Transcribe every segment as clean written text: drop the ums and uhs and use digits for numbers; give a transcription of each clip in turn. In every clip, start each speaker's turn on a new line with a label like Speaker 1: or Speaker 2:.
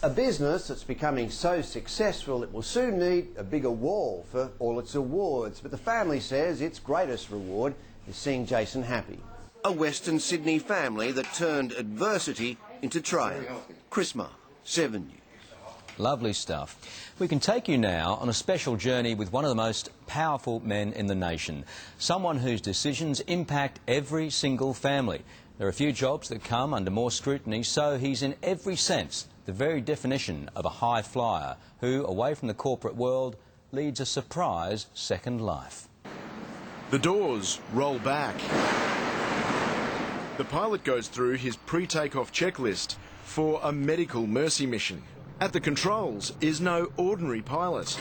Speaker 1: A business that's becoming so successful it will soon need a bigger wall for all its awards, but the family says its greatest reward is seeing Jason happy. A Western Sydney family that turned adversity into triumph. Chris Marr, 7 News.
Speaker 2: Lovely stuff. We can take you now on a special journey with one of the most powerful men in the nation. Someone whose decisions impact every single family. There are a few jobs that come under more scrutiny, so he's in every sense the very definition of a high flyer who, away from the corporate world, leads a surprise second life.
Speaker 3: The doors roll back. The pilot goes through his pre-takeoff checklist for a medical mercy mission. At the controls is no ordinary pilot.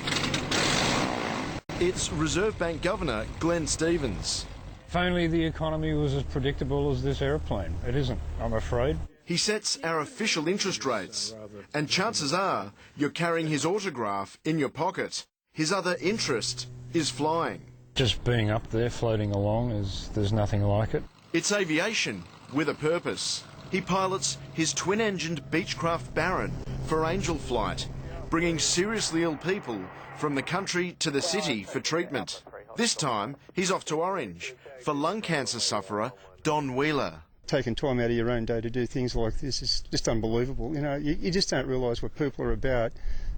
Speaker 3: It's Reserve Bank Governor Glenn Stevens.
Speaker 4: If only the economy was as predictable as this aeroplane. It isn't, I'm afraid.
Speaker 3: He sets our official interest rates, and chances are you're carrying his autograph in your pocket. His other interest is flying.
Speaker 4: Just being up there, floating along, there's nothing like it.
Speaker 3: It's aviation with a purpose. He pilots his twin-engined Beechcraft Baron for Angel Flight, bringing seriously ill people from the country to the city for treatment. This time, he's off to Orange for lung cancer sufferer Don Wheeler.
Speaker 5: Taking time out of your own day to do things like this is just unbelievable. You know, you just don't realise what people are about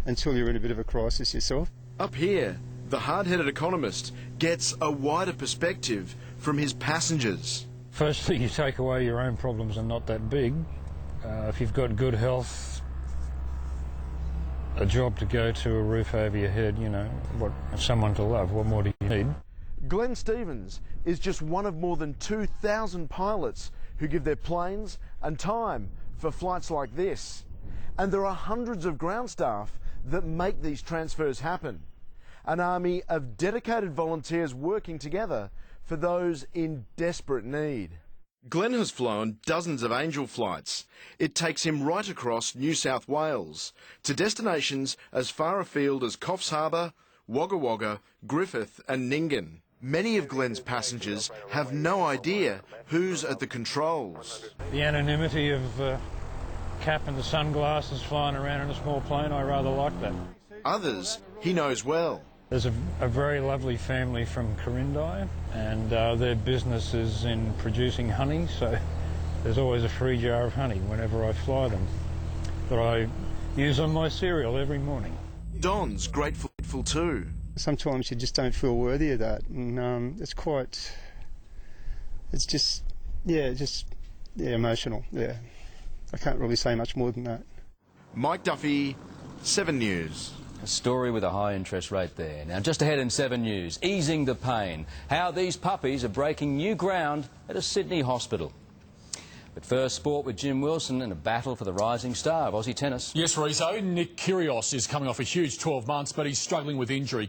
Speaker 5: until you're in a bit of a crisis yourself.
Speaker 3: Up here, the hard-headed economist gets a wider perspective from his passengers.
Speaker 4: Firstly, you take away your own problems are not that big. If you've got good health, a job to go to, a roof over your head, you know, someone to love, what more do you need?
Speaker 3: Glenn Stevens is just one of more than 2,000 pilots who give their planes and time for flights like this. And there are hundreds of ground staff that make these transfers happen. An army of dedicated volunteers working together for those in desperate need. Glenn has flown dozens of Angel flights. It takes him right across New South Wales to destinations as far afield as Coffs Harbour, Wagga Wagga, Griffith and Nyngan. Many of Glenn's passengers have no idea who's at the controls.
Speaker 4: The anonymity of cap and the sunglasses flying around in a small plane, I rather like that.
Speaker 3: Others he knows well.
Speaker 4: There's a very lovely family from Corindai, and their business is in producing honey, so there's always a free jar of honey whenever I fly them that I use on my cereal every morning.
Speaker 3: Don's grateful too.
Speaker 5: Sometimes you just don't feel worthy of that, and it's just emotional. Yeah, I can't really say much more than that.
Speaker 3: Mike Duffy, 7 News.
Speaker 2: A story with a high interest rate there. Now, just ahead in 7 News, easing the pain. How these puppies are breaking new ground at a Sydney hospital. But first, sport with Jim Wilson and a battle for the rising star of Aussie tennis.
Speaker 6: Yes, Rizzo. Nick Kyrgios is coming off a huge 12 months, but he's struggling with injury.